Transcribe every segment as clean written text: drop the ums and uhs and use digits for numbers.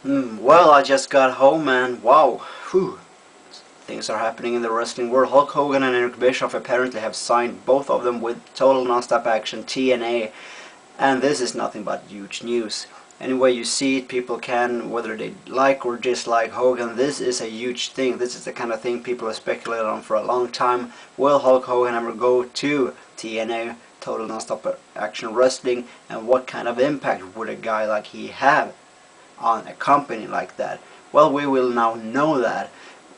Well, I just got home and wow, whew, things are happening in the wrestling world. Hulk Hogan and Eric Bischoff apparently have signed, both of them, with Total Nonstop Action, TNA, and this is nothing but huge news. Any way you see it, people can, whether they like or dislike Hogan, this is a huge thing. This is the kind of thing people have speculated on for a long time. Will Hulk Hogan ever go to TNA, Total Nonstop Action Wrestling, and what kind of impact would a guy like he have on a company like that? Well, we will now know that.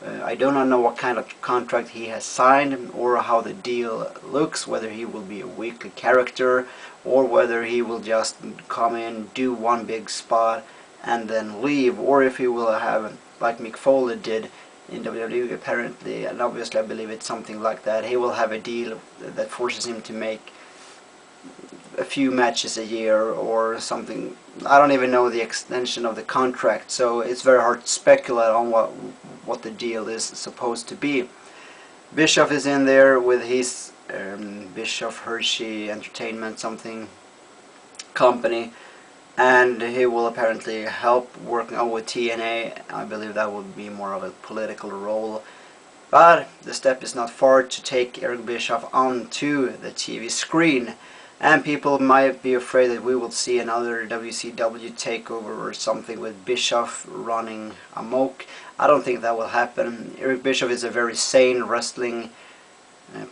I do not know what kind of contract he has signed or how the deal looks, whether he will be a weekly character or whether he will just come in, do one big spot and then leave, or if he will have, like Mick Foley did in WWE apparently, and obviously I believe it's something like that, he will have a deal that forces him to make a few matches a year or something. I don't even know the extension of the contract, so it's very hard to speculate on what the deal is supposed to be. Bischoff is in there with his Bischoff Hershey Entertainment something company, and he will apparently help working on with TNA. I believe that would be more of a political role, but the step is not far to take Eric Bischoff onto the TV screen. And people might be afraid that we will see another WCW takeover or something with Bischoff running amok. I don't think that will happen. Eric Bischoff is a very sane wrestling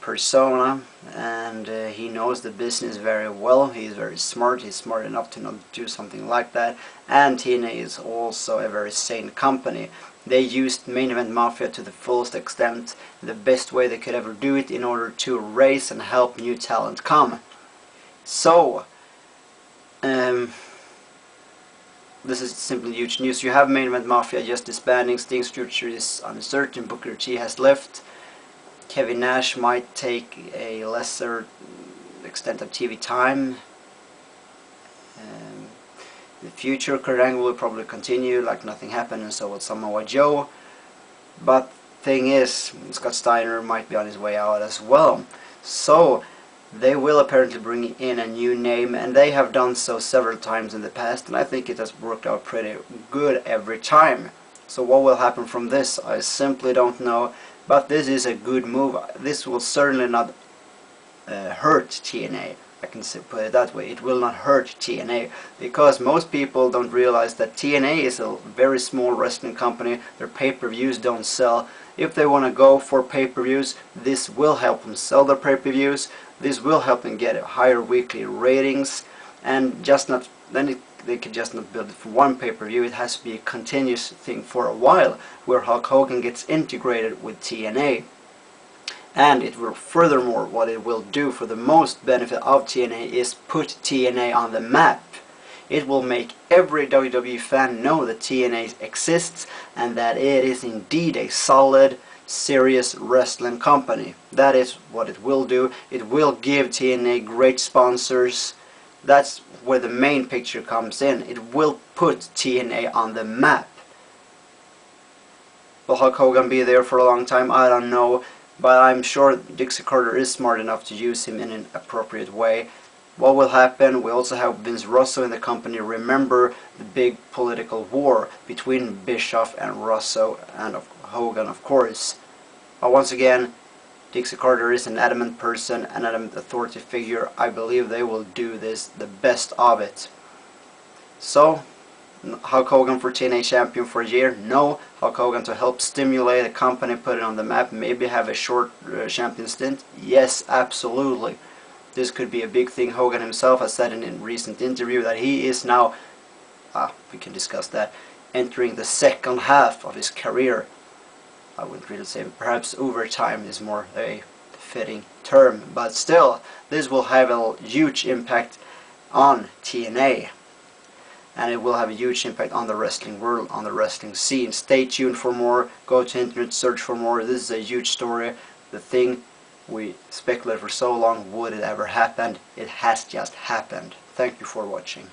persona, and he knows the business very well. He's very smart. He's smart enough to not do something like that. And TNA is also a very sane company. They used Main Event Mafia to the fullest extent, the best way they could ever do it, in order to raise and help new talent come. So, this is simply huge news. You have Main Event Mafia just disbanding, Sting's future is uncertain, Booker T has left, Kevin Nash might take a lesser extent of TV time. In the future, Kurt Angle will probably continue like nothing happened, and so will Samoa Joe. But thing is, Scott Steiner might be on his way out as well. So, they will apparently bring in a new name, and they have done so several times in the past, and I think it has worked out pretty good every time. So what will happen from this, I simply don't know, but this is a good move. This will certainly not hurt TNA. I can put it that way. It will not hurt TNA, because most people don't realize that TNA is a very small wrestling company. Their pay-per-views don't sell. If they want to go for pay-per-views, this will help them sell their pay-per-views. This will help them get higher weekly ratings, and they could just not build it for one pay-per-view. It has to be a continuous thing for a while, where Hulk Hogan gets integrated with TNA. And it will, furthermore, what it will do for the most benefit of TNA is put TNA on the map. It will make every WWE fan know that TNA exists and that it is indeed a solid, serious wrestling company. That is what it will do. It will give TNA great sponsors. That's where the main picture comes in. It will put TNA on the map. Will Hulk Hogan be there for a long time? I don't know. But I'm sure Dixie Carter is smart enough to use him in an appropriate way. What will happen? We also have Vince Russo in the company. Remember the big political war between Bischoff and Russo and Hogan, of course. But once again, Dixie Carter is an adamant person, an adamant authority figure. I believe they will do this the best of it. So, Hulk Hogan for TNA champion for a year? No. Hulk Hogan to help stimulate the company, put it on the map, maybe have a short champion stint? Yes, absolutely. This could be a big thing. Hogan himself has said in a recent interview that he is now, we can discuss that, entering the second half of his career. I wouldn't really say, perhaps overtime is more a fitting term, but still, this will have a huge impact on TNA. And it will have a huge impact on the wrestling world, on the wrestling scene. Stay tuned for more. Go to internet, search for more. This is a huge story. The thing we speculated for so long, would it ever happen? It has just happened. Thank you for watching.